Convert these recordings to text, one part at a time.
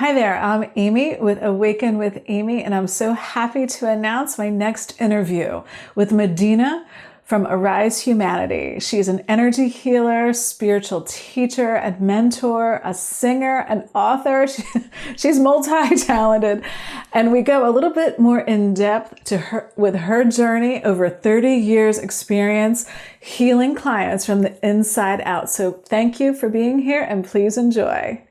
Hi there, I'm Amy with Awaken with Amy, and I'm so happy to announce my next interview with Medyhne from Arise Humanity. She's an energy healer, spiritual teacher, and mentor, a singer, an author. She's multi-talented, and we go a little bit more in depth with her journey over 30 years experience healing clients from the inside out. So thank you for being here, and please enjoy.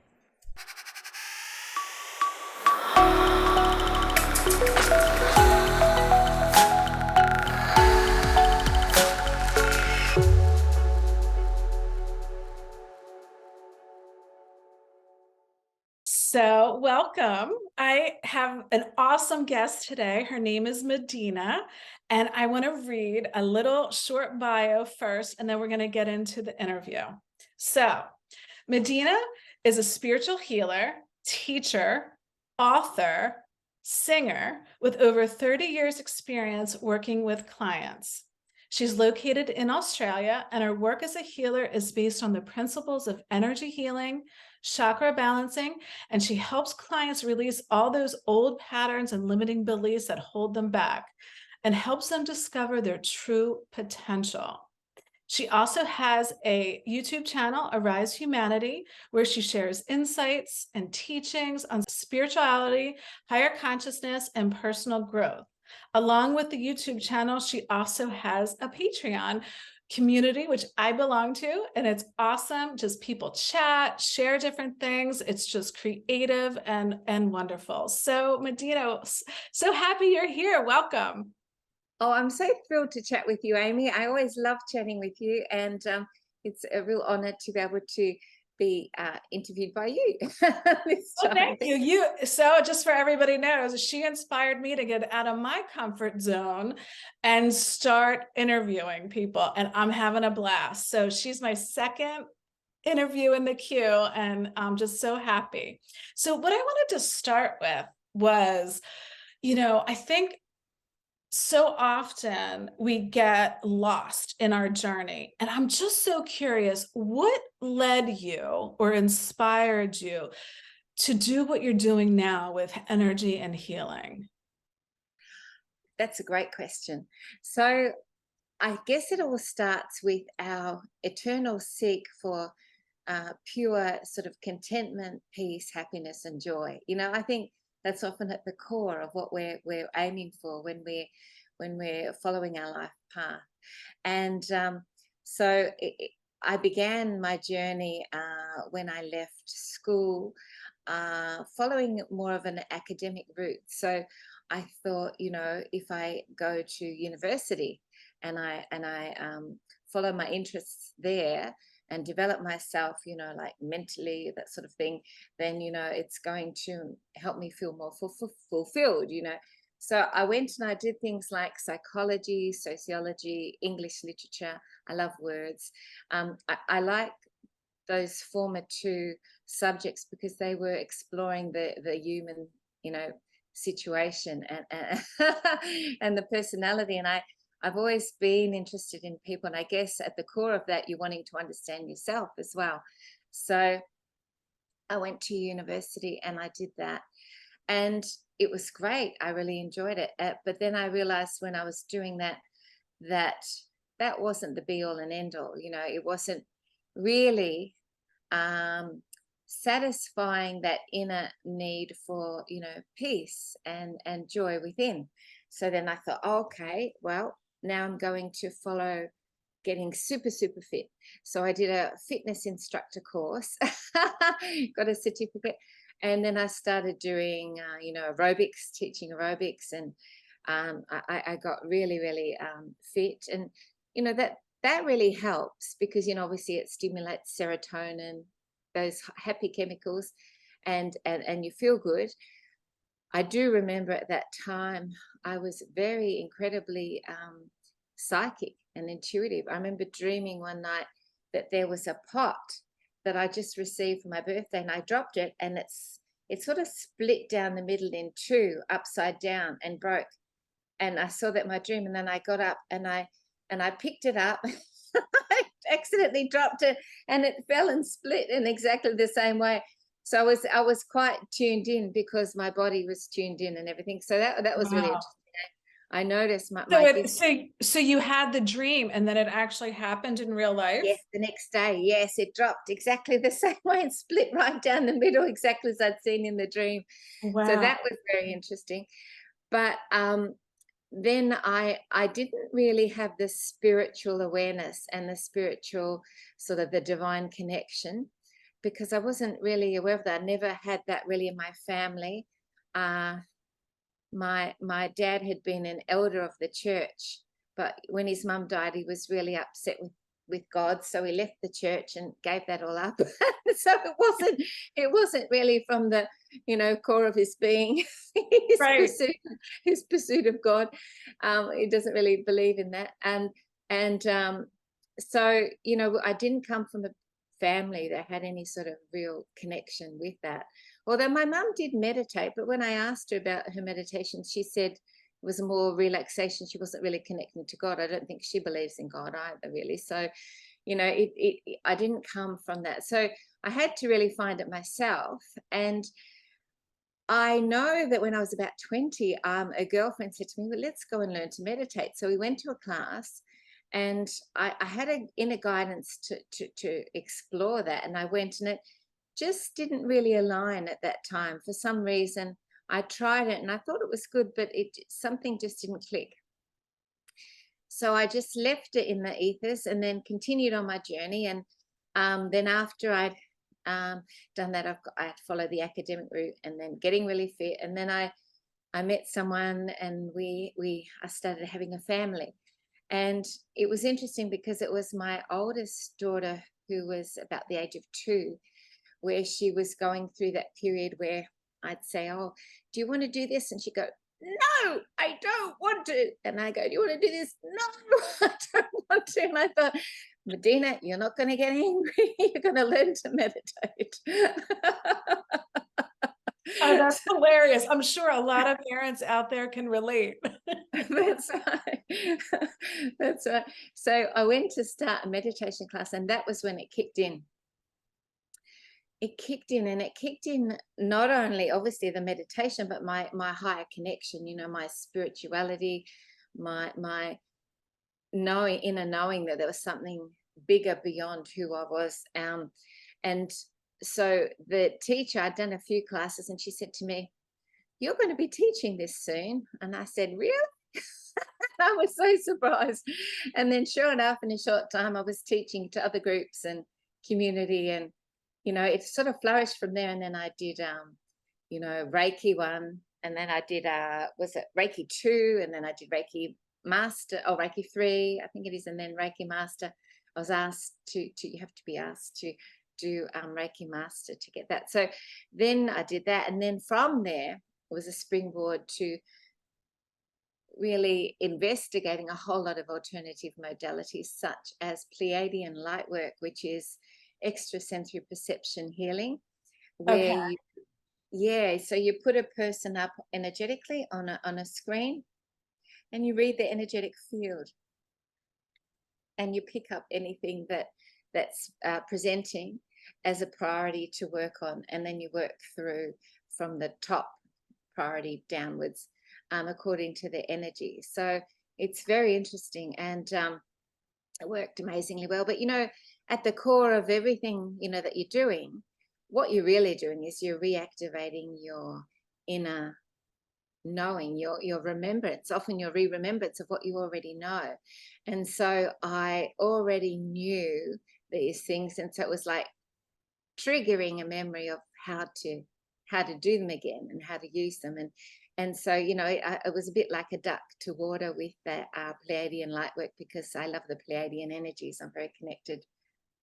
So, welcome. I have an awesome guest today. Her name is Medyhne, and I want to read a little short bio first, and then we're going to get into the interview. So, Medyhne is a spiritual healer, teacher, author, singer with over 30 years experience working with clients. She's located in Australia, and her work as a healer is based on the principles of energy healing, chakra balancing, and she helps clients release all those old patterns and limiting beliefs that hold them back and helps them discover their true potential. She also has a YouTube channel, Arise Humanity, where she shares insights and teachings on spirituality, higher consciousness, and personal growth. Along with the YouTube channel, she also has a Patreon community, which I belong to, and it's awesome. Just people chat, share different things. It's just creative and wonderful. So Medyhne, so happy you're here. Welcome. Oh, I'm so thrilled to chat with you, Amy. I always love chatting with you, and it's a real honor to be able to be interviewed by you this Oh, time. thank you. So just for everybody knows, she inspired me to get out of my comfort zone and start interviewing people, and I'm having a blast. So she's my second interview in the queue, and I'm just so happy. So what I wanted to start with was, I think so often we get lost in our journey. And I'm just so curious, what led you or inspired you to do what you're doing now with energy and healing? That's a great question. So I guess it all starts with our eternal seek for pure sort of contentment, peace, happiness, and joy. I think that's often at the core of what we're aiming for when we're following our life path. And I began my journey when I left school, following more of an academic route. So I thought, if I go to university and I follow my interests there and develop myself, like mentally, that sort of thing, then it's going to help me feel more fulfilled. So I went and I did things like psychology, sociology, English literature. I love words. I like those former two subjects because they were exploring the human, situation and and the personality. And I've always been interested in people, and I guess at the core of that, you're wanting to understand yourself as well. So I went to university and I did that, and it was great. I really enjoyed it. But then I realized when I was doing that, that that wasn't the be all and end all. It wasn't really satisfying that inner need for peace and joy within. So then I thought, oh, okay, well, now I'm going to follow getting super fit. So I did a fitness instructor course, got a certificate, and then I started doing aerobics, teaching aerobics, and I got really fit. And that really helps because obviously it stimulates serotonin, those happy chemicals, and you feel good. I do remember at that time I was very incredibly psychic and intuitive. I remember dreaming one night that there was a pot that I just received for my birthday, and I dropped it, and it sort of split down the middle in two, upside down, and broke. And I saw that in my dream, and then I got up and I picked it up. I accidentally dropped it, and it fell and split in exactly the same way. So I was quite tuned in because my body was tuned in and everything. So that was really Wow. interesting. I noticed my, So my gift. so you had the dream and then it actually happened in real Yes, life? the next day, yes, it dropped exactly the same way and split right down the middle, exactly as I'd seen in the dream. So Wow. that was very interesting. But then I didn't really have the spiritual awareness and the spiritual sort of the divine connection because I wasn't really aware of that. I never had that really in my family. Uh, my dad had been an elder of the church, but when his mum died, he was really upset with God, so he left the church and gave that all up. So it wasn't really from the core of his being, his Right. pursuit his pursuit of God. He doesn't really believe in that, and so I didn't come from a family that had any sort of real connection with that. Although my mum did meditate, but when I asked her about her meditation, she said it was more relaxation. She wasn't really connecting to God. I don't think she believes in God either, really. So, I didn't come from that. So I had to really find it myself. And I know that when I was about 20, a girlfriend said to me, well, let's go and learn to meditate. So we went to a class and I had an inner guidance to explore that. And I went, and it just didn't really align at that time. For some reason, I tried it and I thought it was good, but something just didn't click. So I just left it in the ethers and then continued on my journey. And then after I'd done that, I followed the academic route and then getting really fit. And then I met someone and I started having a family. And it was interesting because it was my oldest daughter who was about the age of 2, where she was going through that period where I'd say, oh, do you want to do this? And she'd go, no, I don't want to. And I go, do you want to do this? No, I don't want to. And I thought, Medyhne, you're not going to get angry. You're going to learn to meditate. Oh, that's hilarious. I'm sure a lot of parents out there can relate. That's right. That's right. So I went to start a meditation class, and that was when it kicked in. It kicked in, and it kicked in not only obviously the meditation, but my higher connection, my spirituality, my inner knowing that there was something bigger beyond who I was. And so the teacher, I'd done a few classes, and she said to me, you're going to be teaching this soon. And I said, really? I was so surprised. And then sure enough, in a short time, I was teaching to other groups and community, and it sort of flourished from there. And then I did Reiki 1, and then I did was it Reiki 2, and then I did Reiki Master, or Reiki 3, I think it is, and then Reiki Master. I was asked to you have to be asked to do Reiki Master to get that. So then I did that, and then from there it was a springboard to really investigating a whole lot of alternative modalities, such as Pleiadian light work, which is extrasensory perception healing, Okay. where so you put a person up energetically on a screen, and you read the energetic field, and you pick up anything that's presenting as a priority to work on, and then you work through from the top priority downwards, according to the energy. So it's very interesting, and it worked amazingly well. But at the core of everything that you're doing, what you're really doing is you're reactivating your inner knowing, your remembrance, often your re-remembrance of what you already know. And so I already knew these things, and so it was like triggering a memory of how to do them again and how to use them. And so it was a bit like a duck to water with the Pleiadian light work, because I love the Pleiadian energies. I'm very connected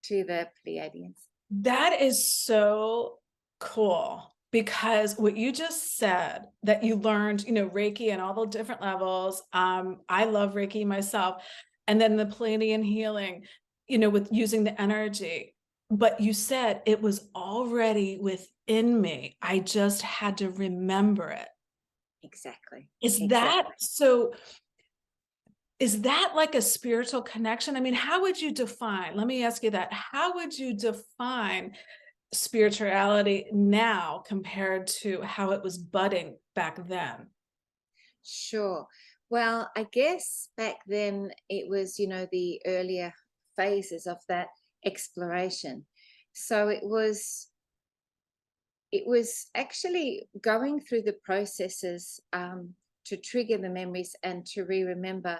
to the Pleiadians. That is so cool, because what you just said, that you learned, Reiki and all the different levels. I love Reiki myself. And then the Pleiadian healing, with using the energy. But you said it was already within me. I just had to remember it. Exactly. Is that Exactly. so? Is that like a spiritual connection? I mean, how would you define, let me ask you that. How would you define spirituality now compared to how it was budding back then? Sure. Well, I guess back then it was, the earlier phases of that exploration. So it was actually going through the processes, to trigger the memories and to re-remember,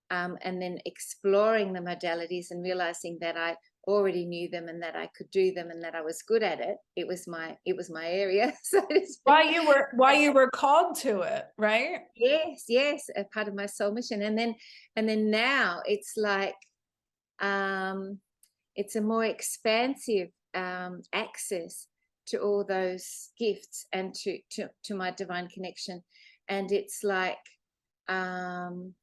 and then exploring the modalities and realizing that I already knew them and that I could do them and that I was good at it. It was my area, so to speak. Why you were called to it, right? Yes, yes, a part of my soul mission. And then now it's like, um it's a more expansive, access to all those gifts and to my divine connection. And it's like, um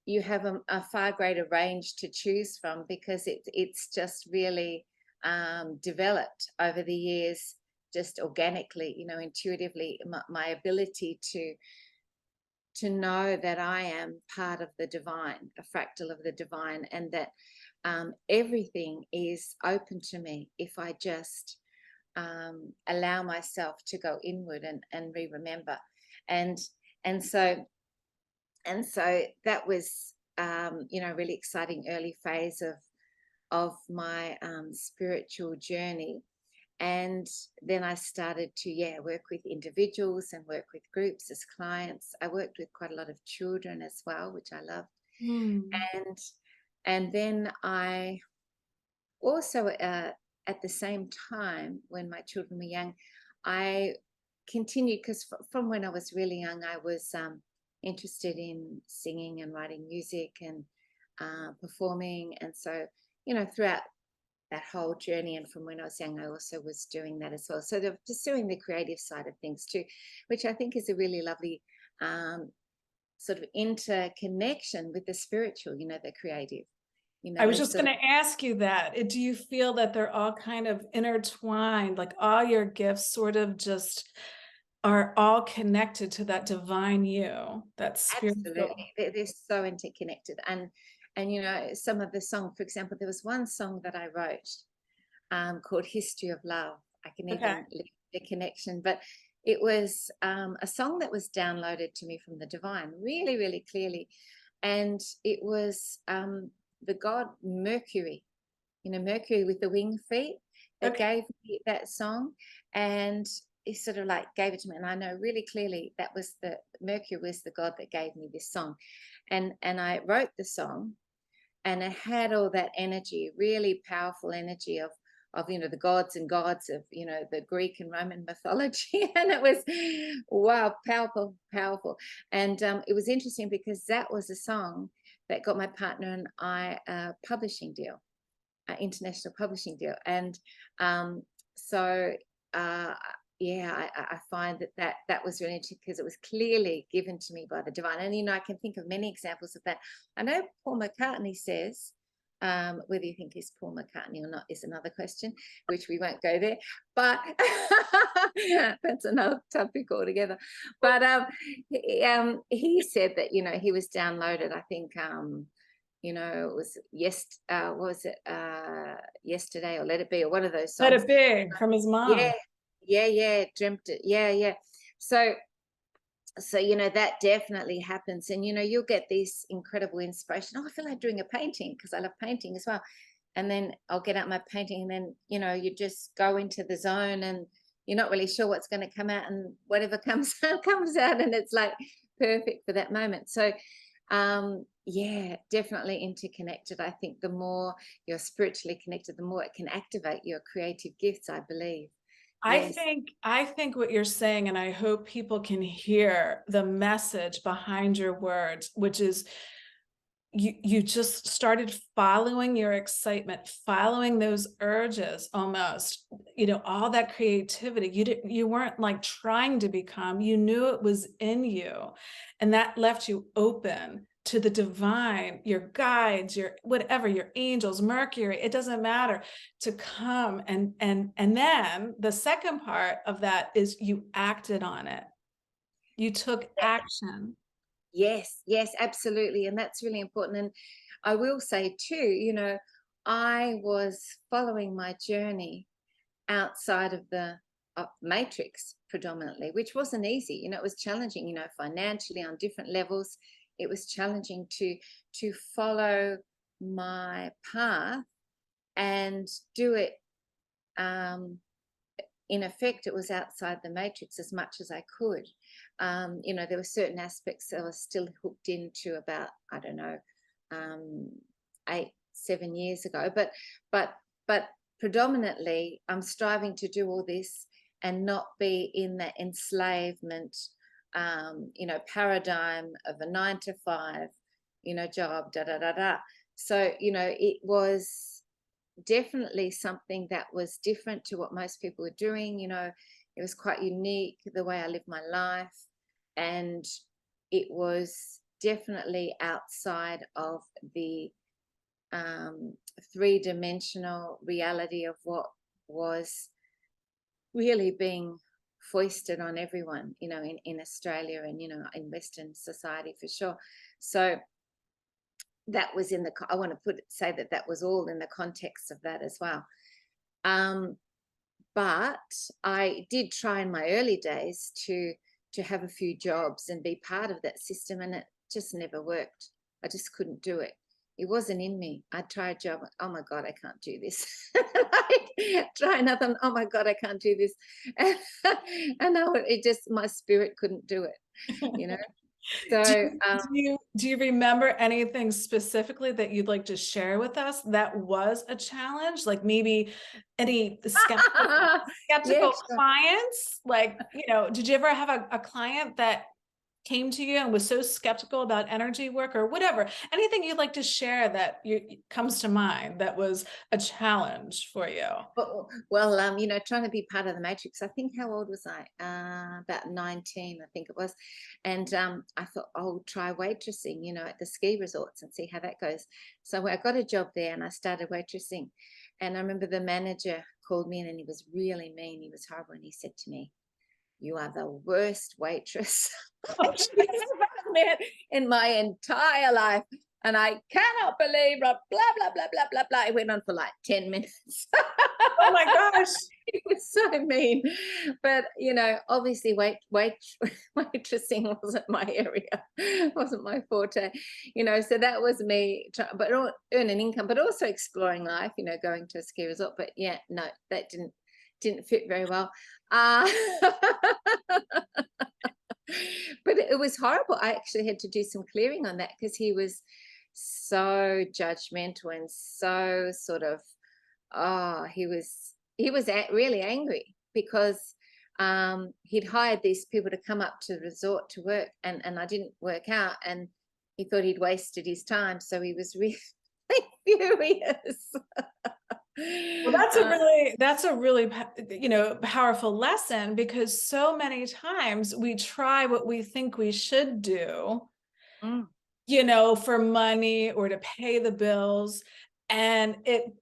you have a far greater range to choose from, because it's just really, developed over the years, just organically, intuitively, my ability to know that I am part of the divine, a fractal of the divine, and that, everything is open to me if I just, allow myself to go inward and re-remember. And and so and so that was, really exciting early phase of my, spiritual journey. And then I started to, work with individuals and work with groups as clients. I worked with quite a lot of children as well, which I loved. Mm. And then I also, at the same time, when my children were young, I continued, because from when I was really young, I was, interested in singing and writing music and, performing. And so, throughout that whole journey, and from when I was young, I also was doing that as well. So they're pursuing the creative side of things too, which I think is a really lovely, sort of interconnection with the spiritual, the creative. I was They just sort of gonna ask you that. Do you feel that they're all kind of intertwined, like all your gifts sort of just are all connected to that divine you, that spiritual. absolutely, they're so interconnected. And some of the song, for example, there was one song that I wrote, called History of Love. I can Okay. even link the connection, but it was, a song that was downloaded to me from the divine really, really clearly. And it was, the god Mercury, Mercury with the wing feet, that Okay. gave me that song. And he sort of like gave it to me. And I know really clearly that was the Mercury was the god that gave me this song. And I wrote the song, and it had all that energy, really powerful energy of the gods and gods of the Greek and Roman mythology. And it was, wow, powerful, powerful. And it was interesting because that was a song that got my partner and I a publishing deal, international publishing deal. And, so, uh, yeah, I find that was really interesting because it was clearly given to me by the divine. And I can think of many examples of that. I know Paul McCartney says, whether you think he's Paul McCartney or not is another question, which we won't go there. But that's another topic altogether. But, he said that he was downloaded. I think, it was what was it, Yesterday or Let It Be, or one of those Let songs. it be from his Yeah, mom. yeah, yeah, dreamt it. Yeah, yeah. So that definitely happens. And you'll get this incredible inspiration. Oh, I feel like doing a painting, because I love painting as well. And then I'll get out my painting, and then you just go into the zone, and you're not really sure what's going to come out, and whatever comes out comes out, and it's like perfect for that moment. So, yeah, definitely interconnected. I think the more you're spiritually connected, the more it can activate your creative gifts, I believe. I Yes. think I think what you're saying, and I hope people can hear the message behind your words, which is you just started following your excitement, following those urges almost, all that creativity. You weren't like trying to become, you knew it was in you. And that left you open to the divine, your guides, your whatever, your angels, Mercury, it doesn't matter, to come. And then the second part of that is you acted on it. You took action. Yes, yes, absolutely. And that's really important. And I will say too, I was following my journey, outside of the matrix predominantly, which wasn't easy. You know, it was challenging, you know, financially on different levels. It was challenging to follow my path and do it. In effect, it was outside the matrix as much as I could. You know, there were certain aspects that I was still hooked into about, I don't know, 8-7 years ago. But predominantly, I'm striving to do all this and not be in that enslavement, you know, paradigm of a 9 to 5, you know, job, da da da da. So, you know, it was definitely something that was different to what most people were doing. You know, it was quite unique the way I lived my life, and it was definitely outside of the three-dimensional reality of what was really being foisted on everyone, you know, in Australia and, you know, in Western society for sure. So that was in the, I want to say that that was all in the context of that as well. But I did try in my early days to have a few jobs and be part of that system, and it just never worked. I just couldn't do it. It wasn't in me. I'd try a job. Oh my God, I can't do this. Try another. Oh my God, I can't do this. And it just, my spirit couldn't do it, you know. Do So you, do you remember anything specifically that you'd like to share with us that was a challenge? Like maybe any yeah, skeptical sure. clients? Like, you know, did you ever have a client that came to you and was so skeptical about energy work or whatever? Anything you'd like to share that comes to mind that was a challenge for you? Well, you know, trying to be part of the matrix. I think, how old was I? About 19, I think it was. And I thought, I'll try waitressing, you know, at the ski resorts and see how that goes. So I got a job there and I started waitressing. And I remember the manager called me in and he was really mean. He was horrible. And he said to me, "You are the worst waitress I Oh, ever met in my entire life. And I cannot believe blah, blah, blah, blah, blah, blah, blah." It went on for like 10 minutes. oh my gosh. It was so mean. But, you know, obviously waitressing wasn't my area, wasn't my forte, you know, so that was me, but earn an income, but also exploring life, you know, going to a ski resort. But yeah, no, that didn't fit very well. Uh, but it was horrible. I actually had to do some clearing on that because he was so judgmental and so sort of, oh, he was really angry because he'd hired these people to come up to the resort to work, and I didn't work out, and he thought he'd wasted his time, so he was really furious. Well, that's a really, you know, powerful lesson, because so many times we try what we think we should do, Mm. you know, for money or to pay the bills. And it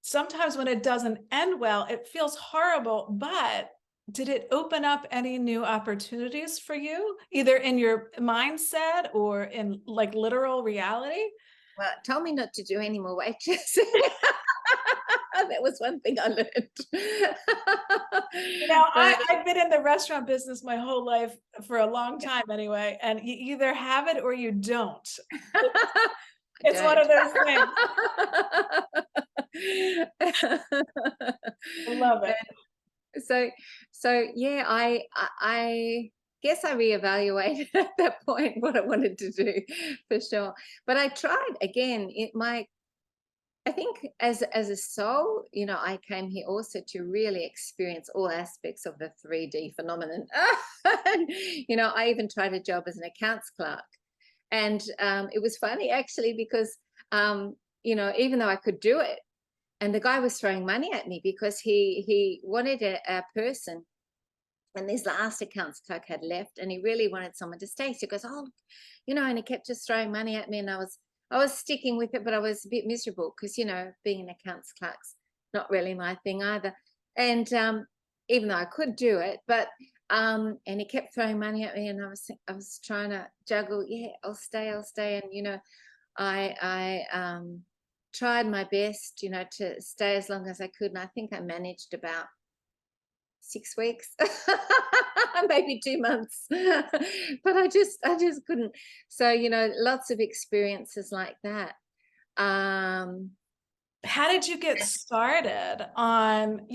sometimes when it doesn't end well, it feels horrible. But did it open up any new opportunities for you, either in your mindset or in like literal reality? Well, tell me not to do any more waitress. That was one thing I learned. You know, But I've been in the restaurant business my whole life for a long time anyway, and you either have it or you don't. I It's one don't. of those things. I love it. so yeah, I guess I reevaluated at that point what I wanted to do, for sure. But I tried again. I think as a soul, you know, I came here also to really experience all aspects of the 3D phenomenon. You know, I even tried a job as an accounts clerk, and it was funny actually because you know, even though I could do it, and the guy was throwing money at me because he wanted a person, and this last accounts clerk had left, and he really wanted someone to stay. So he goes, "Oh, you know," and he kept just throwing money at me, and I was sticking with it, but I was a bit miserable because, you know, being an accounts clerk's not really my thing either. And even though I could do it, but and he kept throwing money at me, and I was trying to juggle. Yeah, I'll stay, and you know, I tried my best, you know, to stay as long as I could, and I think I managed about 6 weeks, maybe 2 months, but I just couldn't. So lots of experiences like that. Um, How did you get started on,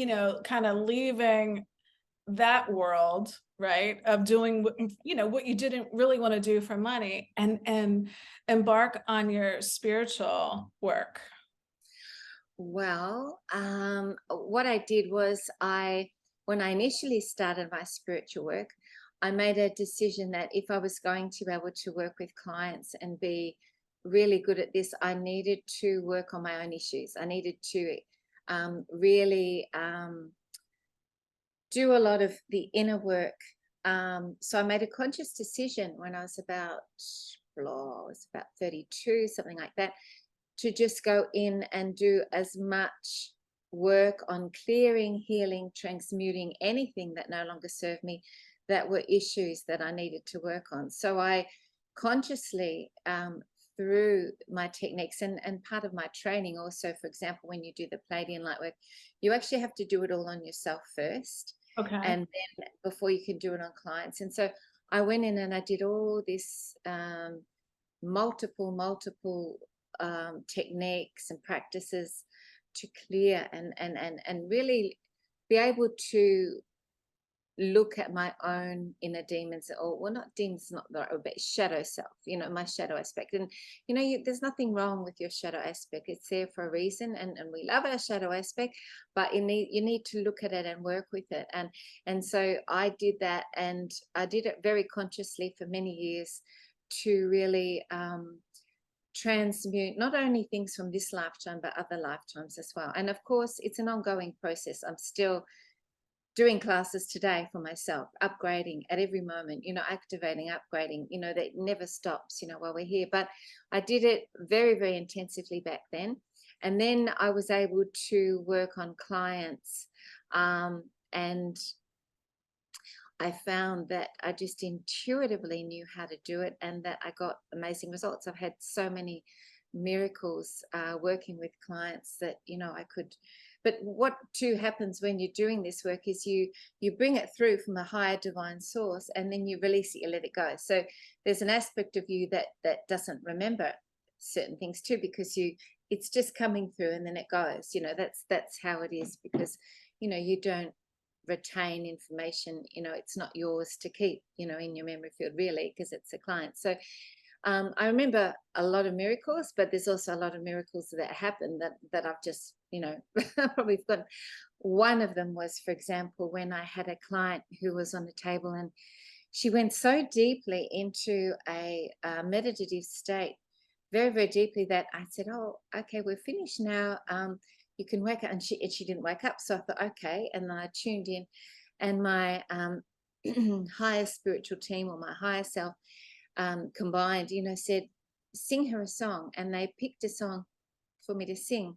kind of leaving that world, right? Of doing what you didn't really want to do for money, and embark on your spiritual work. well, what I did was when I initially started my spiritual work, I made a decision that if I was going to be able to work with clients and be really good at this, I needed to work on my own issues. I needed to really do a lot of the inner work. So I made a conscious decision when I was about 32, something like that, to just go in and do as much work on clearing, healing, transmuting anything that no longer served me, that were issues that I needed to work on. So I consciously, through my techniques and part of my training also, for example, when you do the Pleiadian light work, you actually have to do it all on yourself first, Okay. and then before you can do it on clients. And so I went in and I did all this multiple techniques and practices to clear and really be able to look at my own inner demons, or well, not demons, not the right, but shadow self, my shadow aspect. And there's nothing wrong with your shadow aspect. It's there for a reason, and we love our shadow aspect, but you need to look at it and work with it. And so I did that, and I did it very consciously for many years to really transmute not only things from this lifetime but other lifetimes as well. And of course it's an ongoing process. I'm still doing classes today for myself, upgrading at every moment, activating, upgrading, that never stops, while we're here. But I did it very, very intensively back then. And then I was able to work on clients. And I found that I just intuitively knew how to do it, and that I got amazing results. I've had so many miracles working with clients that I could. But what too happens when you're doing this work is you bring it through from a higher divine source, and then you release it, you let it go. So there's an aspect of you that doesn't remember certain things too, because it's just coming through and then it goes. That's how it is, because you don't retain information. It's not yours to keep in your memory field, really, because it's a client. So I remember a lot of miracles, but there's also a lot of miracles that happen that I've just probably forgotten. One of them was, for example, when I had a client who was on the table, and she went so deeply into a meditative state, very, very deeply, that I said, oh, okay, we're finished now. You can wake up. And she didn't wake up. So I thought, okay. And then I tuned in, and my higher spiritual team, or my higher self, combined, said, sing her a song. And they picked a song for me to sing,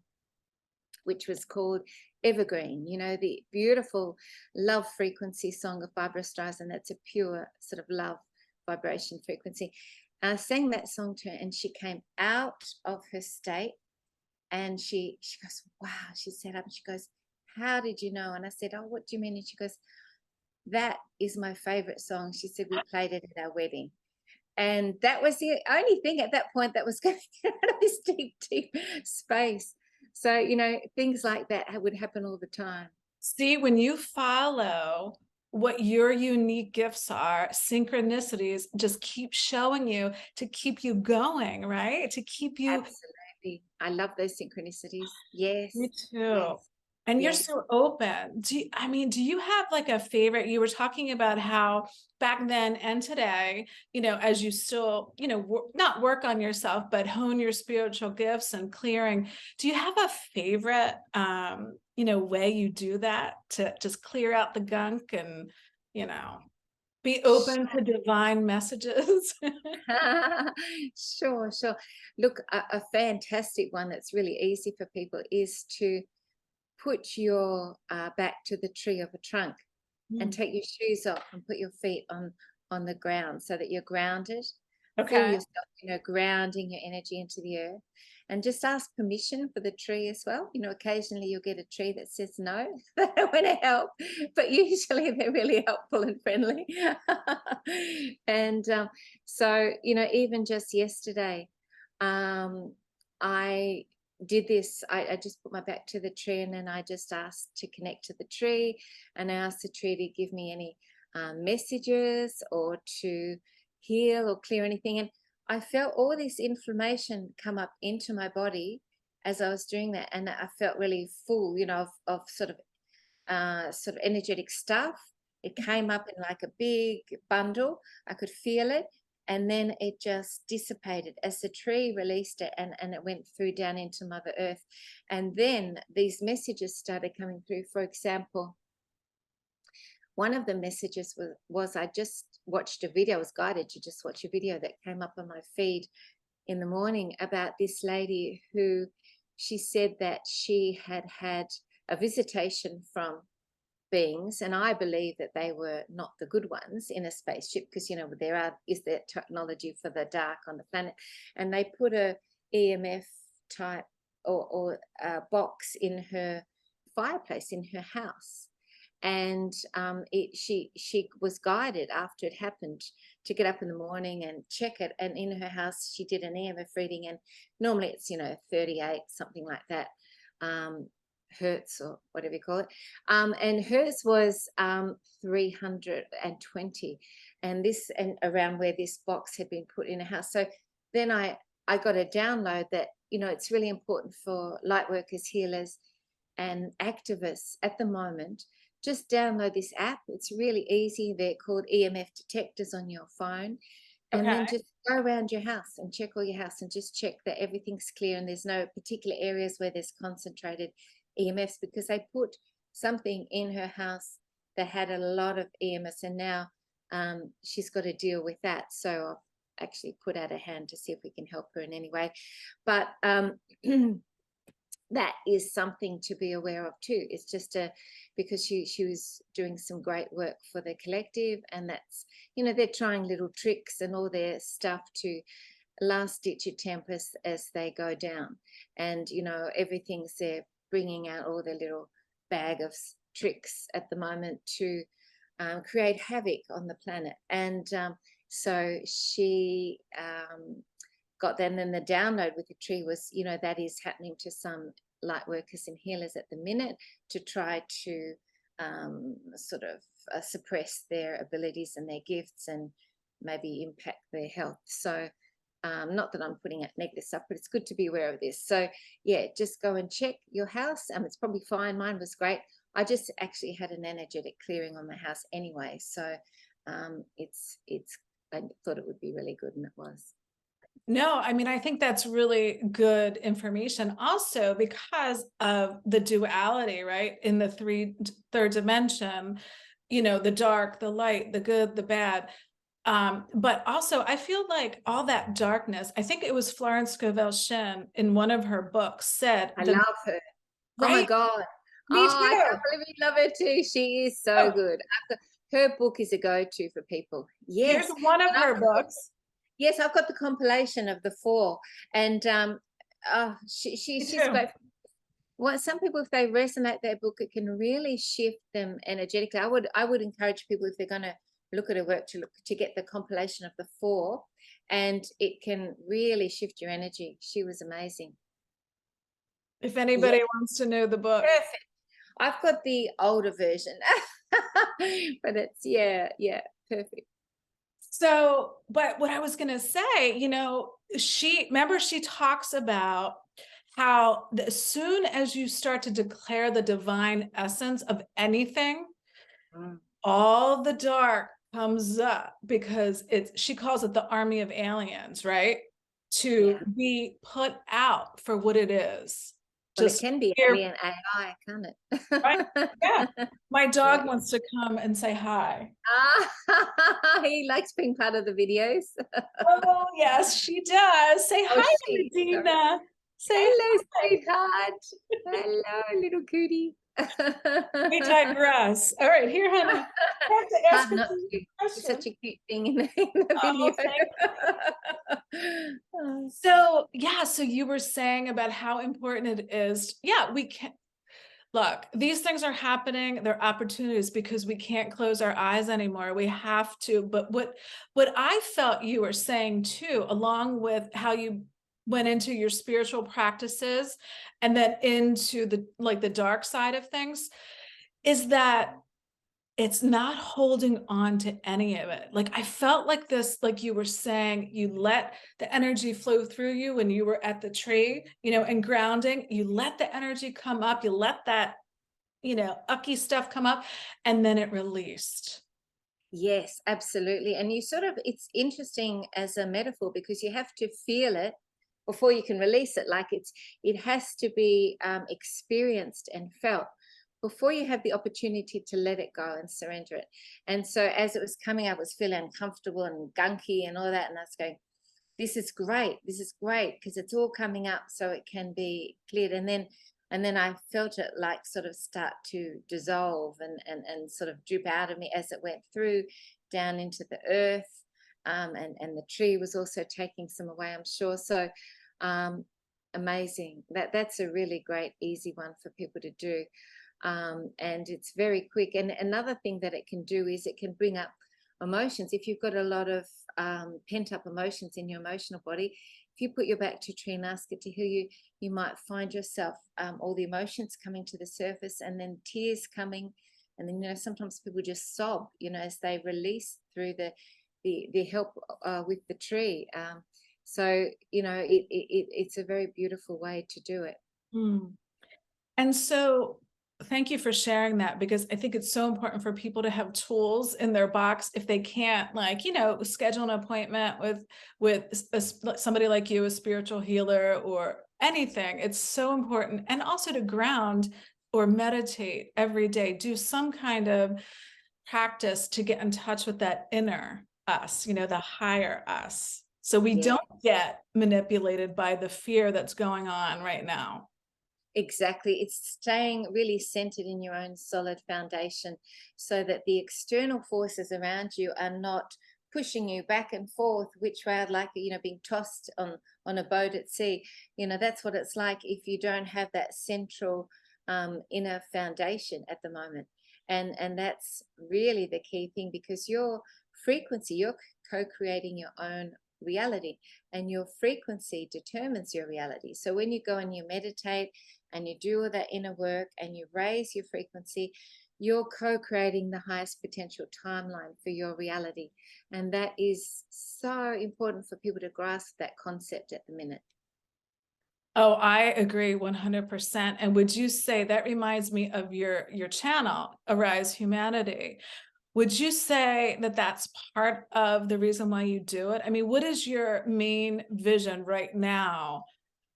which was called Evergreen, the beautiful love frequency song of Barbara Streisand. That's a pure sort of love vibration frequency. I sang that song to her, and she came out of her state, and she goes, wow. She sat up and she goes, how did you know? And I said, oh, what do you mean? And she goes, that is my favorite song. She said, we played it at our wedding. And that was the only thing at that point that was going out of this deep, deep space. So, things like that would happen all the time. See, when you follow what your unique gifts are, synchronicities just keep showing you to keep you going, right? To keep you. Absolutely. I love those synchronicities. Yes. Me Yes. too. And you're Yes. so open. Do you have like a favorite? You were talking about how back then and today, as you still, not work on yourself, but hone your spiritual gifts and clearing. Do you have a favorite, way you do that to just clear out the gunk and, be open to divine messages? Sure, sure. Look, a fantastic one that's really easy for people is to put your back to the tree of a trunk, and Mm. take your shoes off and put your feet on the ground, so that you're grounded. Feel Okay. yourself, grounding your energy into the earth. and just ask permission for the tree as well. You know, occasionally you'll get a tree that says no, they don't want to help, but usually they're really helpful and friendly. And so, you know, even just yesterday, I did this. I just put my back to the tree, and then I just asked to connect to the tree, and I asked the tree to give me any messages or to heal or clear anything. And I felt all this inflammation come up into my body as I was doing that, and I felt really full, you know, of sort of energetic stuff. It came up in like a big bundle. I could feel it, and then it just dissipated as the tree released it, and it went through down into Mother Earth. And then these messages started coming through. For example, one of the messages was I just watched a video. I was guided to just watch a video that came up on my feed in the morning about this lady who, she said that she had had a visitation from beings, and I believe that they were not the good ones in a spaceship, because, you know, is there technology for the dark on the planet, and they put a EMF type or a box in her fireplace in her house. And she was guided after it happened to get up in the morning and check it. And in her house, she did an EMF reading, and normally it's, you know, 38, something like that, hertz or whatever you call it. And hers was 320, and around where this box had been put in a house. So then I got a download that, you know, it's really important for light workers, healers, and activists at the moment. Just download this app. It's really easy. They're called EMF detectors on your phone. And then just go around your house and check all your house and just check that everything's clear and there's no particular areas where there's concentrated EMFs, because they put something in her house that had a lot of EMFs, and now she's got to deal with that. So I've actually put out a hand to see if we can help her in any way. But that is something to be aware of too. It's just because she was doing some great work for the collective, and that's, you know, they're trying little tricks and all their stuff to last ditch attempt as they go down. And, you know, everything's there, bringing out all their little bag of tricks at the moment to create havoc on the planet. And so she got that. And then the download with the tree was, you know, that is happening to some light workers and healers at the minute to try to sort of suppress their abilities and their gifts and maybe impact their health. So not that I'm putting out negative stuff, but it's good to be aware of this. So yeah, just go and check your house. It's probably fine. Mine was great. I just actually had an energetic clearing on my house anyway. So I thought it would be really good, and it was. No, I mean, I think that's really good information also because of the duality, right? In the third dimension, you know, the dark, the light, the good, the bad. But also I feel like all that darkness, I think it was Florence Scovel Shinn in one of her books said, I love her. Oh my right? God. Me Oh, I too. can't believe you love her too. She is so Oh, good. Her book is a go-to for people. here's Yes. one of And her books. yes, I've got the compilation of the 4. And Me she's too. great. Well, some people, if they resonate their book, it can really shift them energetically. I would encourage people, if they're going to look at her work, to get the compilation of the 4, and it can really shift your energy. She was amazing. If Yeah, anybody wants to know the book. perfect. I've got the older version, but it's perfect. So, but what I was going to say, you know, she talks about how as soon as you start to declare the divine essence of anything, Mm, all the dark comes up, because she calls it the army of aliens, right? To yeah. be put out for what it is. Well, it Just can be here, alien AI, can't right? it? Yeah. My Yeah. dog wants to come and say hi. He likes being part of the videos. Oh, yes, she does. Say Oh, hi, she. Sorry. Medyhne. Say Hello, hi. sweetheart. Hello, little cootie. We digress. All right, here, honey. I have to ask Hard you not some to. It's questions. such a cute thing in the Oh, video. thank Oh, so, yeah, so you were saying about how important it is. Yeah, we can look, these things are happening, they're opportunities because we can't close our eyes anymore. We have to. But what I felt you were saying too, along with how you went into your spiritual practices and then into the dark side of things, is that it's not holding on to any of it. Like, I felt like this, like you were saying, you let the energy flow through you when you were at the tree, and grounding. You let the energy come up, you let that, ucky stuff come up, and then it released. yes, absolutely. And you sort of, it's interesting as a metaphor because you have to feel it before you can release it. Like it has to be experienced and felt before you have the opportunity to let it go and surrender it. And so as it was coming up, I was feeling uncomfortable and gunky and all that. And I was going, this is great. This is great because it's all coming up so it can be cleared. And then I felt it like sort of start to dissolve and sort of drip out of me as it went through down into the earth. And the tree was also taking some away, I'm sure. So um, amazing. That's a really great, easy one for people to do. And it's very quick. And another thing that it can do is it can bring up emotions. If you've got a lot of pent up emotions in your emotional body, if you put your back to a tree and ask it to heal you, you might find yourself all the emotions coming to the surface and then tears coming. And then, sometimes people just sob, as they release through the help with the tree. So, it's a very beautiful way to do it. Hmm. And so thank you for sharing that, because I think it's so important for people to have tools in their box if they can't, schedule an appointment with somebody like you, a spiritual healer or anything. It's so important. And also to ground or meditate every day, do some kind of practice to get in touch with that inner us, the higher us. So we Yeah. don't get manipulated by the fear that's going on right now. Exactly. It's staying really centered in your own solid foundation so that the external forces around you are not pushing you back and forth which way I'd like, being tossed on a boat at sea. That's what it's like if you don't have that central inner foundation at the moment. And that's really the key thing because your frequency, you're co-creating your own reality, and your frequency determines your reality. So when you go and you meditate and you do all that inner work and you raise your frequency, you're co-creating the highest potential timeline for your reality. And that is so important for people to grasp that concept at the minute. Oh, I agree 100%. And would you say that reminds me of your channel, Arise Humanity? Would you say that that's part of the reason why you do it? I mean, what is your main vision right now,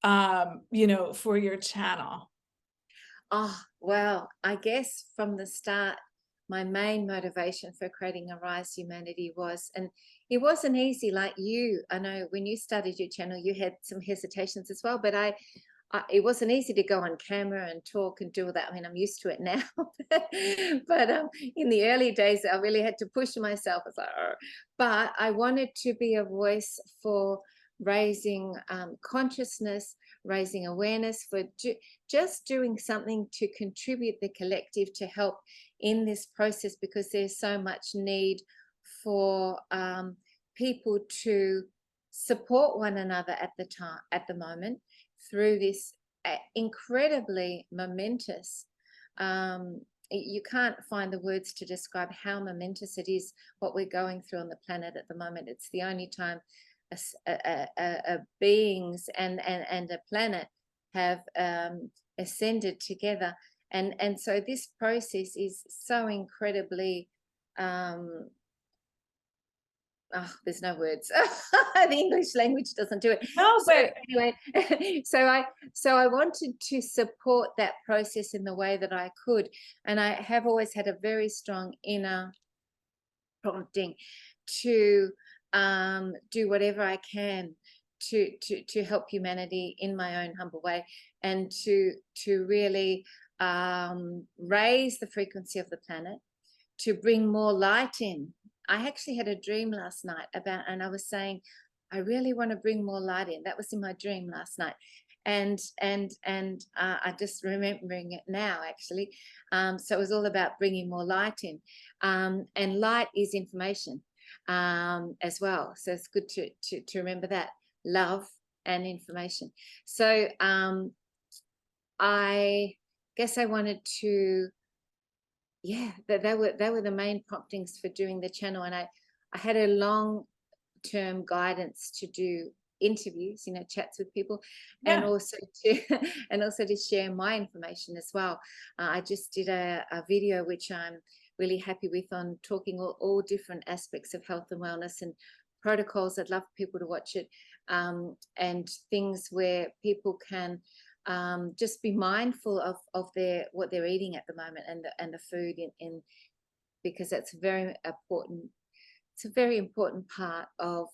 for your channel? Oh, well, I guess from the start, my main motivation for creating Arise Humanity was, and it wasn't easy like you. I know when you started your channel, you had some hesitations as well, but it wasn't easy to go on camera and talk and do all that. I mean, I'm used to it now, but in the early days, I really had to push myself. It's like, "Arr." But I wanted to be a voice for raising consciousness, raising awareness, for just doing something to contribute the collective to help in this process because there's so much need for people to support one another at the moment through this incredibly momentous, you can't find the words to describe how momentous it is what we're going through on the planet at the moment. It's the only time beings and a planet have ascended together, and so this process is so incredibly there's no words. The English language doesn't do it. No, So but anyway, so I wanted to support that process in the way that I could, and I have always had a very strong inner prompting to do whatever I can to help humanity in my own humble way, and to really raise the frequency of the planet, to bring more light in. I actually had a dream last night about, and I was saying, I really want to bring more light in. That was in my dream last night, and I just remembering it now actually. So it was all about bringing more light in, and light is information as well. So it's good to remember that, love and information. So I guess I wanted to, yeah, they were the main promptings for doing the channel. And I had a long term guidance to do interviews, you know, chats with people, and Yeah. also to and also to share my information as well. I just did a video which I'm really happy with, on talking all different aspects of health and wellness and protocols. I'd love for people to watch it, and things where people can just be mindful of their what they're eating at the moment, and the food in, because that's very important. It's a very important part of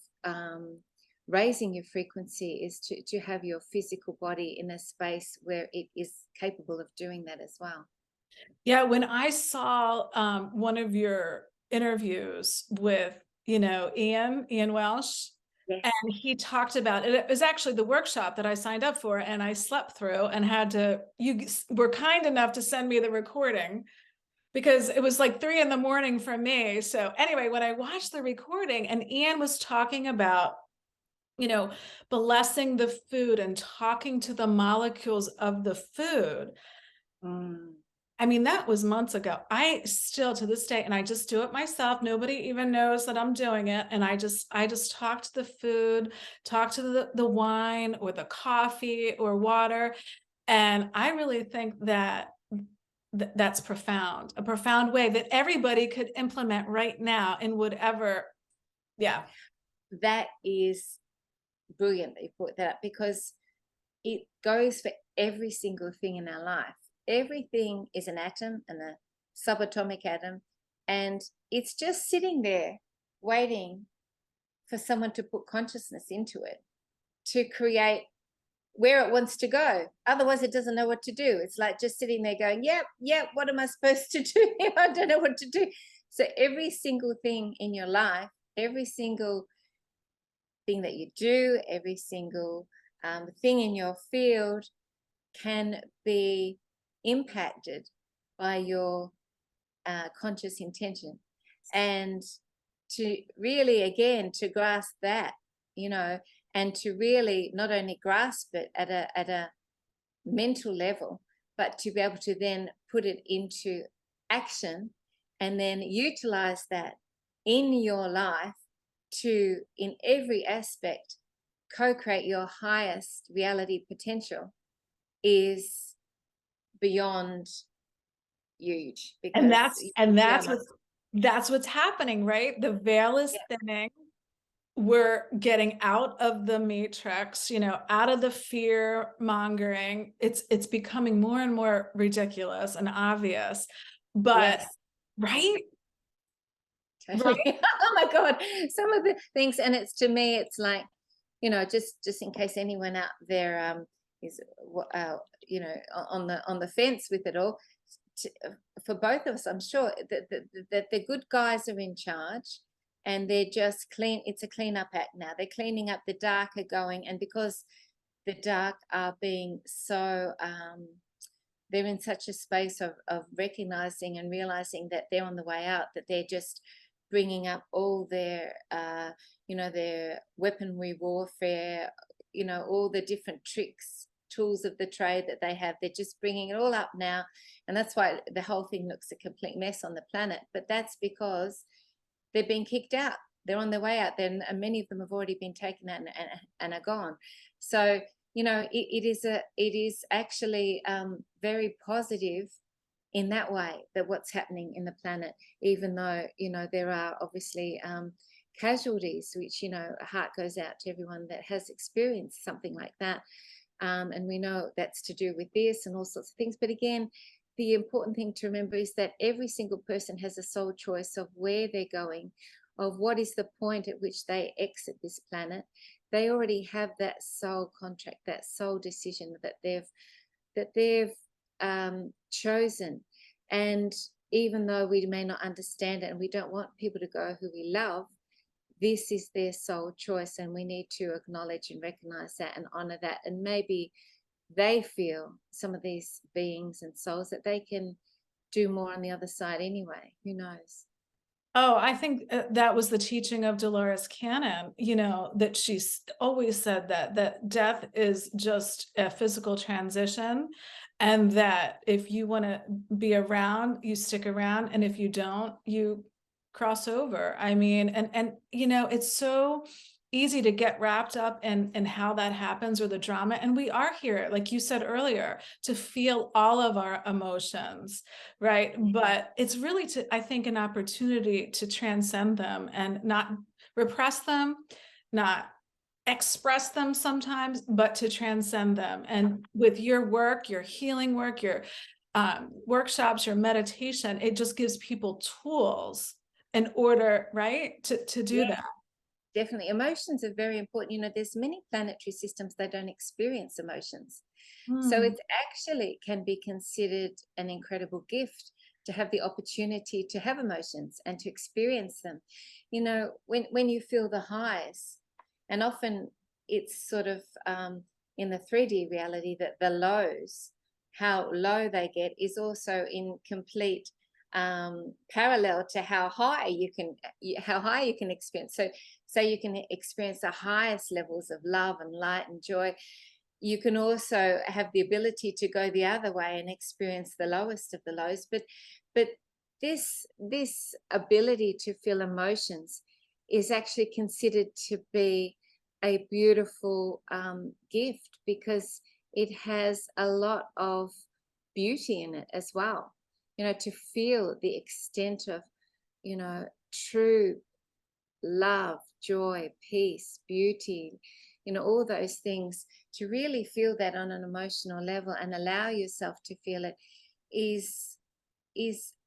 raising your frequency, is to have your physical body in a space where it is capable of doing that as well. Yeah, when I saw one of your interviews with, Ian Welsh, Yes. and he talked about it. It was actually the workshop that I signed up for, and I slept through and had to, you were kind enough to send me the recording because it was like 3 a.m. for me. So anyway, when I watched the recording and Ian was talking about, blessing the food and talking to the molecules of the food, Mm. I mean, that was months ago. I still, to this day, and I just do it myself. Nobody even knows that I'm doing it. And I just talk to the food, talk to the wine or the coffee or water. And I really think that that's profound, a profound way that everybody could implement right now in whatever. Yeah. That is brilliant that you put that up, because it goes for every single thing in our life. Everything is an atom, and a subatomic atom, and it's just sitting there waiting for someone to put consciousness into it to create where it wants to go. Otherwise, it doesn't know what to do. It's like just sitting there going, yep, yep, what am I supposed to do? I don't know what to do. So every single thing in your life, every single thing that you do, every single thing in your field can be impacted by your conscious intention. And to really, again, to grasp that, and to really not only grasp it at a mental level, but to be able to then put it into action, and then utilize that in your life to, in every aspect, co-create your highest reality potential, is beyond huge, And because that's and we are that's not. what's happening, right? The veil is Yeah. thinning. We're getting out of the matrix, out of the fear mongering. It's becoming more and more ridiculous and obvious. But Yes. right? Totally. Right. Oh my God. Some of the things, and it's, to me, it's like, just in case anyone out there is, on the fence with it all, to, for both of us, I'm sure that the good guys are in charge, and they're just clean. It's a cleanup act now. They're cleaning up, the dark are going, and because the dark are being so, they're in such a space of recognizing and realizing that they're on the way out, that they're just bringing up all their their weaponry warfare, all the different tricks, tools of the trade that they have. They're just bringing it all up now, and that's why the whole thing looks a complete mess on the planet. But that's because they're being kicked out. They're on their way out there, and many of them have already been taken out and are gone. So it is actually very positive in that way, that what's happening in the planet, even though there are obviously casualties, which a heart goes out to everyone that has experienced something like that, and we know that's to do with this and all sorts of things. But again, the important thing to remember is that every single person has a sole choice of where they're going, of what is the point at which they exit this planet. They already have that soul contract, that soul decision that they've chosen. And even though we may not understand it and we don't want people to go who we love, this is their sole choice, and we need to acknowledge and recognize that and honor that. And maybe they feel, some of these beings and souls, that they can do more on the other side anyway. Who knows? Oh, I think that was the teaching of Dolores Cannon, that she's always said that death is just a physical transition, and that if you want to be around, you stick around, and if you don't, you cross over. I mean, and it's so easy to get wrapped up in how that happens, or the drama. And we are here, like you said earlier, to feel all of our emotions, right? But it's really, I think, an opportunity to transcend them and not repress them, not express them sometimes, but to transcend them. And with your work, your healing work, your workshops, your meditation, it just gives people tools in order, right, to do Yeah, that. definitely. Emotions are very important. There's many planetary systems that don't experience emotions. So Hmm. it actually can be considered an incredible gift to have the opportunity to have emotions and to experience them. When you feel the highs, and often it's sort of in the 3D reality, that the lows, how low they get, is also in complete parallel to how high you can experience. So you can experience the highest levels of love and light and joy. You can also have the ability to go the other way and experience the lowest of the lows. But this ability to feel emotions is actually considered to be a beautiful gift, because it has a lot of beauty in it as well. To feel the extent of true love, joy, peace, beauty, all those things. To really feel that on an emotional level and allow yourself to feel it is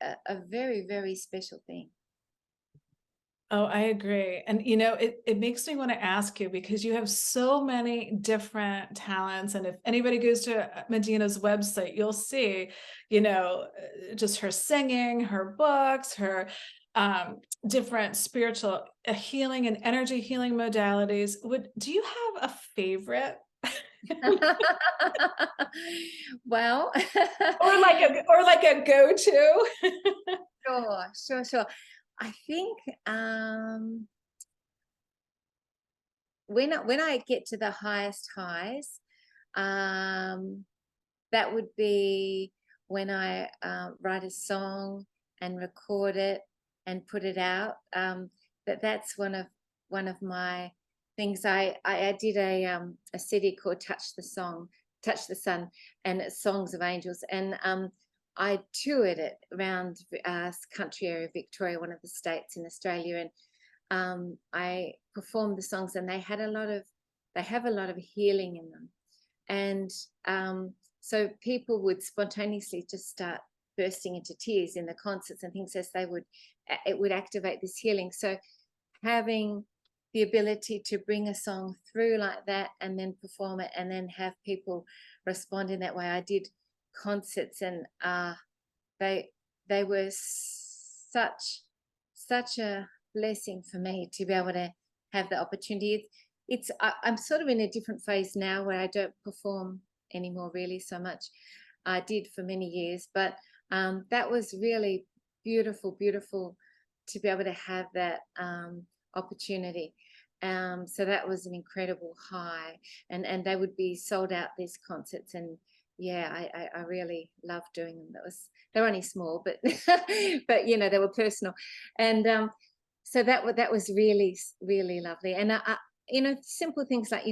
a very, very special thing. Oh, I agree. And it makes me want to ask you, because you have so many different talents. And if anybody goes to Medyhne's website, you'll see, just her singing, her books, her different spiritual healing and energy healing modalities. Do you have a favorite? Well, or like a go-to? sure. I think when I get to the highest highs, um, that would be when I write a song and record it and put it out. That's one of my things. I did a CD called Touch the Sun, and it's songs of angels. And I toured it around country area of Victoria, one of the states in Australia, and I performed the songs, and they have a lot of healing in them. And so people would spontaneously just start bursting into tears in the concerts and things, as it would activate this healing. So having the ability to bring a song through like that, and then perform it, and then have people respond in that way. I did concerts, and they were such a blessing for me to be able to have the opportunity. I'm sort of in a different phase now, where I don't perform anymore really so much. I did for many years, but that was really beautiful to be able to have that opportunity. So that was an incredible high, and they would be sold out, these concerts. And yeah, I really loved doing them. They were only small, but but they were personal. And so that was really, really lovely. And simple things like,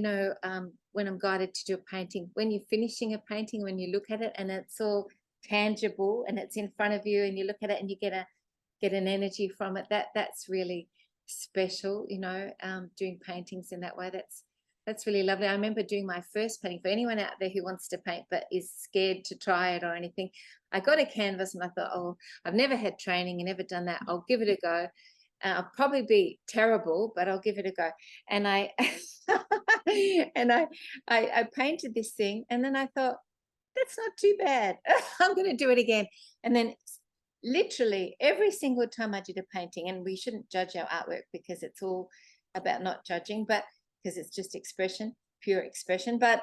when I'm guided to do a painting, when you're finishing a painting, when you look at it and it's all tangible and it's in front of you, and you look at it and you get an energy from it, that's really special. Doing paintings in that way, that's really lovely. I remember doing my first painting. For anyone out there who wants to paint but is scared to try it or anything, I got a canvas and I thought, oh, I've never had training and never done that. I'll give it a go. I'll probably be terrible, but I'll give it a go. And I and I painted this thing, and then I thought, that's not too bad. I'm going to do it again. And then literally every single time I did a painting, and we shouldn't judge our artwork because it's all about not judging, but because it's just expression, pure expression. But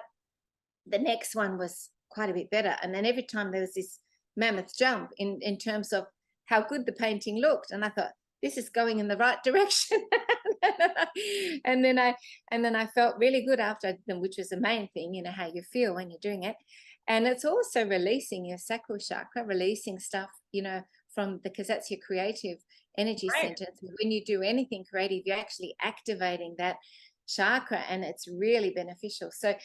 the next one was quite a bit better. And then every time there was this mammoth jump in terms of how good the painting looked. And I thought, this is going in the right direction. and then I felt really good after them, which was the main thing, you know, how you feel when you're doing it. And it's also releasing your sacral chakra, releasing stuff, you know, from because that's your creative energy Right. center. So when you do anything creative, you're actually activating that chakra, and it's really beneficial. So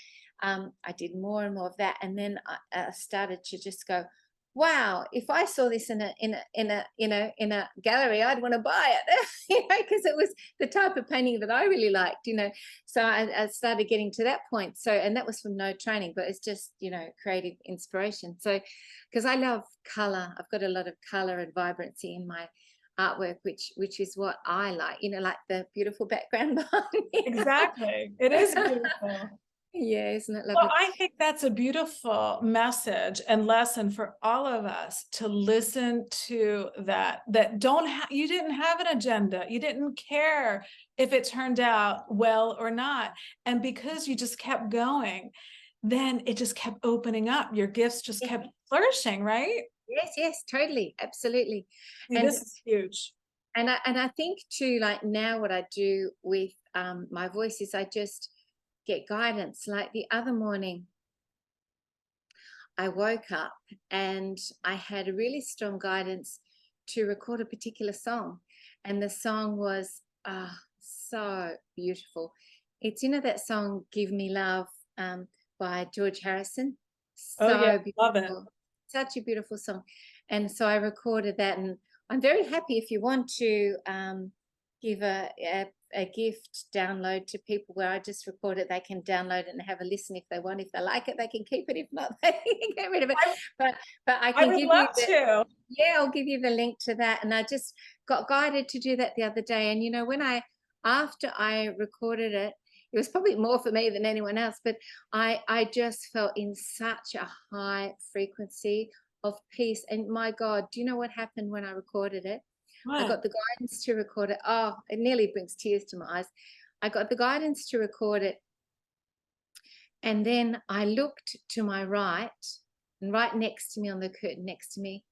I did more and more of that, and then I started to just go, wow, if I saw this in a gallery, I'd want to buy it, you know, because it was the type of painting that I really liked, you know. So I started getting to that point. So, and that was from no training, but it's just, you know, creative inspiration. So, because I love color, I've got a lot of color and vibrancy in my artwork, which is what I like, you know, like the beautiful background behind me. Exactly. It is beautiful. Yeah, isn't it Well, lovely? I think that's a beautiful message and lesson for all of us to listen to that don't you didn't have an agenda. You didn't care if it turned out well or not. And because you just kept going, then it just kept opening up. Your gifts just kept flourishing, right? Yes, yes, totally, absolutely. See, And this is huge. I think too, like now what I do with my voice is I just get guidance. Like the other morning, I woke up and I had a really strong guidance to record a particular song. And the song was so beautiful. It's, you know, that song, Give Me Love, by George Harrison. Oh yeah, So love it. beautiful. Such a beautiful song. And so I recorded that. And I'm very happy if you want to give a gift download to people where I just record it. They can download it and have a listen if they want. If they like it, they can keep it. If not, they can get rid of it. I, But I I can would give love you the, to. yeah, I'll give you the link to that. And I just got guided to do that the other day. And you know, after I recorded it, it was probably more for me than anyone else, but I just felt in such a high frequency of peace. And my God, do you know what happened when I recorded it? I What? got the guidance to record it. Oh, it nearly brings tears to my eyes. I got the guidance to record it. And then I looked to my right, and right next to me on the curtain next to me,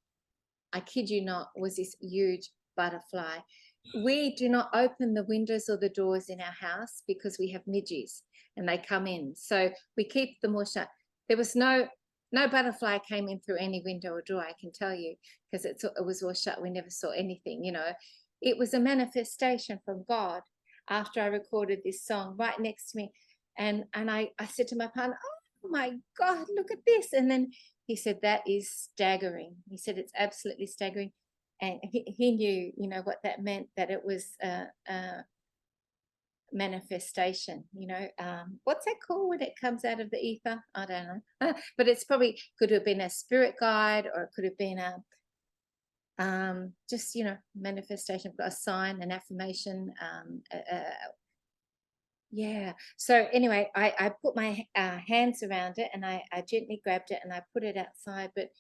I kid you not, was this huge butterfly. We do not open the windows or the doors in our house because we have midges and they come in. So we keep them all shut. There was no butterfly came in through any window or door, I can tell you, because it was all shut. We never saw anything, you know. It was a manifestation from God after I recorded this song right next to me. And I said to my partner, oh my God, look at this. And then he said, that is staggering. He said, it's absolutely staggering. And he knew, you know, what that meant, that it was a manifestation, you know. What's that called when it comes out of the ether? I don't know. But it's probably could have been a spirit guide, or it could have been a just, you know, manifestation, a sign, an affirmation, yeah. So anyway, I put my hands around it, and I gently grabbed it and I put it outside, but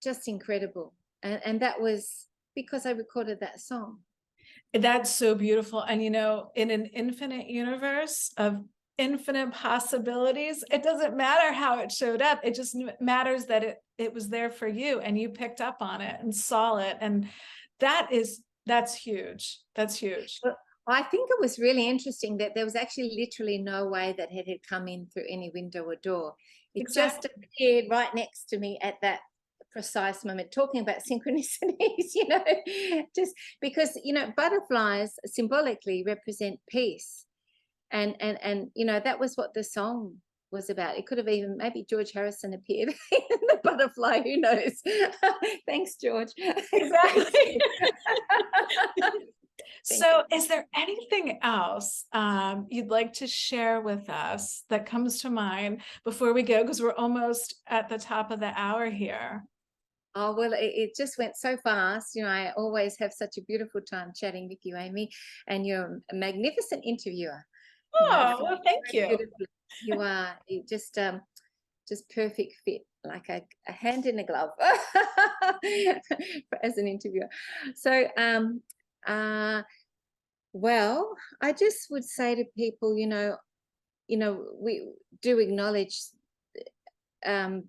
just incredible. And that was because I recorded that song. That's so beautiful. And you know, in an infinite universe of infinite possibilities, it doesn't matter how it showed up. It just matters that it was there for you and you picked up on it and saw it. And that's huge. That's huge. Well, I think it was really interesting that there was actually literally no way that it had come in through any window or door. It just Exactly. appeared right next to me at that precise moment. Talking about synchronicities, you know, just because, you know, butterflies symbolically represent peace. And you know, that was what the song was about. It could have even maybe George Harrison appeared in the butterfly, who knows. Thanks, George. Thanks, Exactly. thank you. So is there anything else you'd like to share with us that comes to mind before we go? Because we're almost at the top of the hour here. Oh, well, it just went so fast. You know, I always have such a beautiful time chatting with you, Amy, and you're a magnificent interviewer. You know, Oh, flow well, thank so you. beautifully. You are just perfect fit. like a hand in a glove as an interviewer. So, uh, well, I just would say to people, we do acknowledge. Um,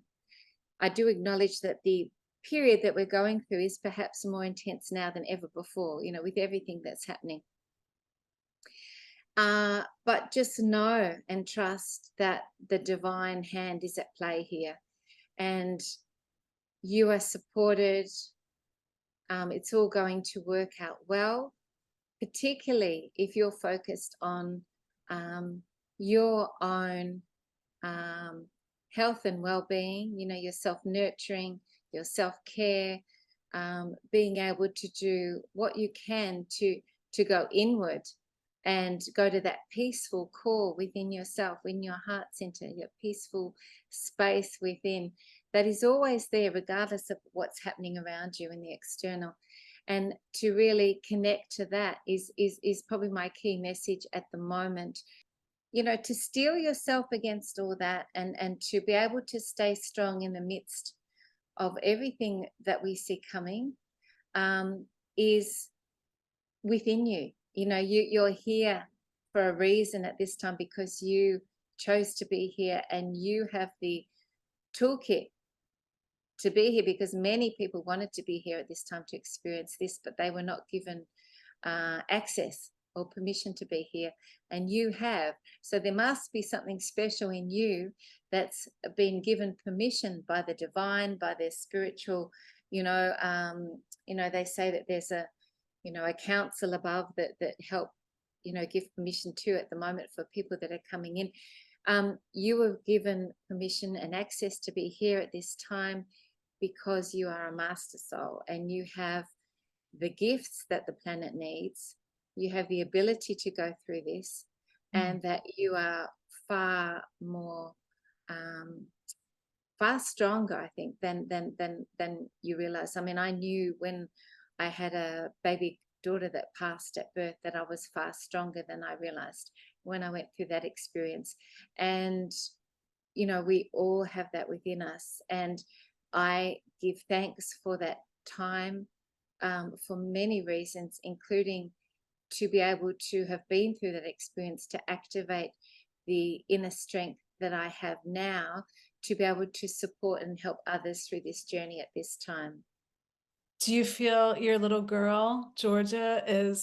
I do acknowledge that the period that we're going through is perhaps more intense now than ever before. With everything that's happening. But just know and trust that the divine hand is at play here, and you are supported. It's all going to work out well, particularly if you're focused on your own health and well-being, your self-nurturing, your self-care, being able to do what you can to go inward and go to that peaceful core within yourself, in your heart center, your peaceful space within that is always there, regardless of what's happening around you in the external. And to really connect to that is probably my key message at the moment. To steel yourself against all that, and to be able to stay strong in the midst of everything that we see coming, is within you. You're here for a reason at this time, because you chose to be here, and you have the toolkit to be here, because many people wanted to be here at this time to experience this, but they were not given access or permission to be here, and you have. So there must be something special in you that's been given permission by the divine, by their spiritual, they say that there's a council above that help give permission to at the moment for people that are coming in. You were given permission and access to be here at this time because you are a master soul, and you have the gifts that the planet needs. You have the ability to go through this, and that you are far more, far stronger, I think, than you realize. I mean, I knew when I had a baby daughter that passed at birth that I was far stronger than I realized when I went through that experience. And we all have that within us, and I give thanks for that time, for many reasons, including to be able to have been through that experience, to activate the inner strength that I have now to be able to support and help others through this journey at this time. Do you feel your little girl, Georgia,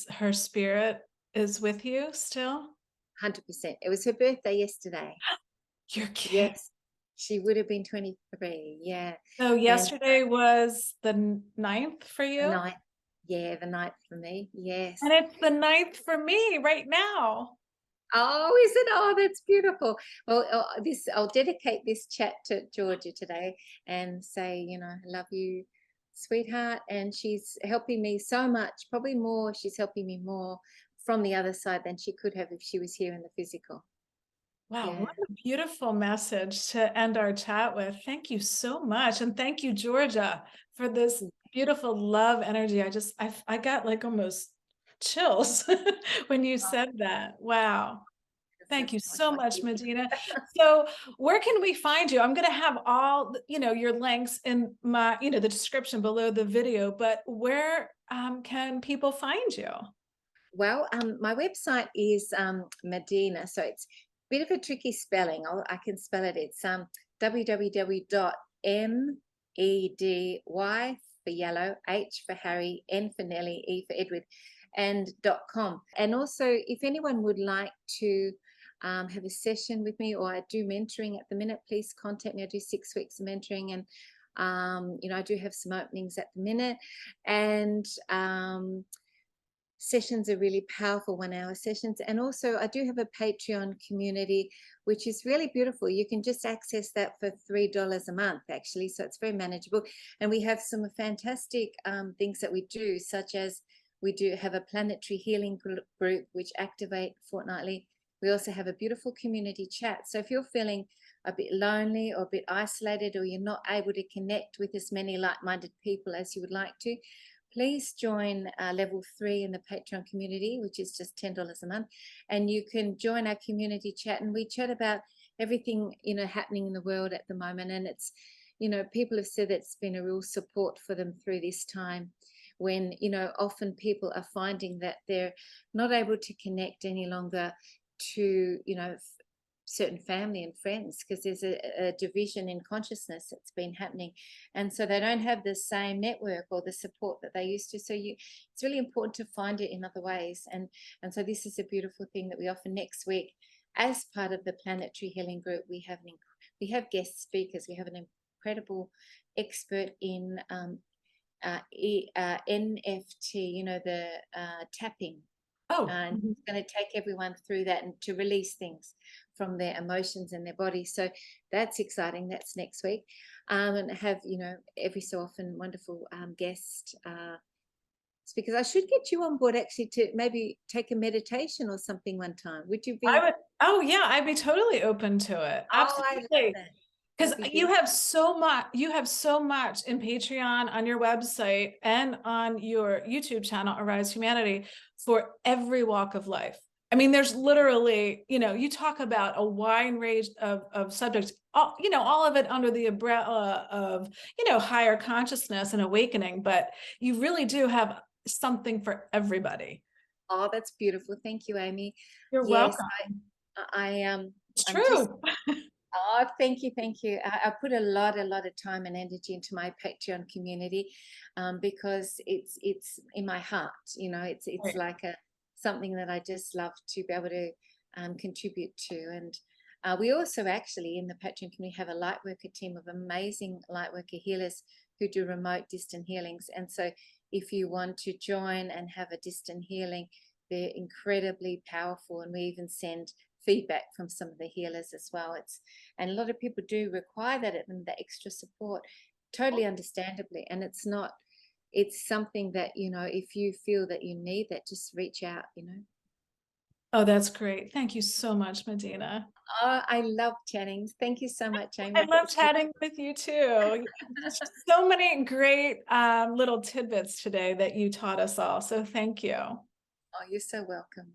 her spirit is with you still? 100%. It was her birthday yesterday. You're kidding. Yes, she would have been 23. Yeah. So And yesterday was the 9th for the you? night, yeah, the night for me. Yes. And it's the 9th for me right now. Oh, is it? Oh, that's beautiful. Well, I'll dedicate this chat to Georgia today and say, I love you, sweetheart. And she's helping me so much, probably more. She's helping me more from the other side than she could have if she was here in the physical. Wow, Yeah. what a beautiful message to end our chat with. Thank you so much. And thank you, Georgia, for this beautiful love energy. I got like almost chills when you said that. Wow. Thank you That's so much, Medyhne. So where can we find you? I'm going to have all, your links in my, the description below the video, but where can people find you? Well, my website is Medyhne, so it's a bit of a tricky spelling. I can spell it. It's www.medy for yellow, H for Harry, N for Nelly, E for Edward, and .com. And also, if anyone would like to have a session with me, or I do mentoring at the minute, please contact me. I do 6 weeks of mentoring, and I do have some openings at the minute, and sessions are really powerful 1-hour sessions. And also I do have a Patreon community, which is really beautiful. You can just access that for $3 a month, actually, so it's very manageable. And we have some fantastic things that we do, such as we do have a planetary healing group which activate fortnightly. We also have a beautiful community chat. So if you're feeling a bit lonely or a bit isolated, or you're not able to connect with as many like-minded people as you would like to, please join level 3 in the Patreon community, which is just $10 a month. And you can join our community chat, and we chat about everything, happening in the world at the moment. And it's, people have said it's been a real support for them through this time when, often people are finding that they're not able to connect any longer to, certain family and friends because there's a division in consciousness that's been happening, and so they don't have the same network or the support that they used to. So it's really important to find it in other ways, and so this is a beautiful thing that we offer next week as part of the planetary healing group. We have guest speakers. We have an incredible expert in NFT, the tapping, Oh, and mhm. he's going to take everyone through that and to release things from their emotions and their body. So that's exciting. That's next week, and have every so often wonderful guest speakers. I should get you on board actually to maybe take a meditation or something one time. Would you I be? would, oh yeah, I'd be totally open to it. Oh, I love Absolutely. that. Because That'd be you beautiful. have so much, in Patreon, on your website, and on your YouTube channel, Arise Humanity, for every walk of life. I mean, there's literally, you talk about a wide range of subjects, all of it under the umbrella of, higher consciousness and awakening, but you really do have something for everybody. Oh, that's beautiful. Thank you, Amy. You're Yes, welcome. I It's I'm just. true. Oh, thank you, thank you. I put a lot of time and energy into my Patreon community, because it's in my heart. It's Right. like a something that I just love to be able to contribute to. And we also actually in the Patreon community have a lightworker team of amazing lightworker healers who do remote distant healings. And so, if you want to join and have a distant healing, they're incredibly powerful, and we even send feedback from some of the healers as well. And a lot of people do require that extra support, totally understandably. And it's something that, if you feel that you need that, just reach out. Oh, that's great. Thank you so much, Medyne. Oh, I love chatting. Thank you so much, I Amy. love chatting with you too. So many great little tidbits today that you taught us all. So thank you. Oh, you're so welcome.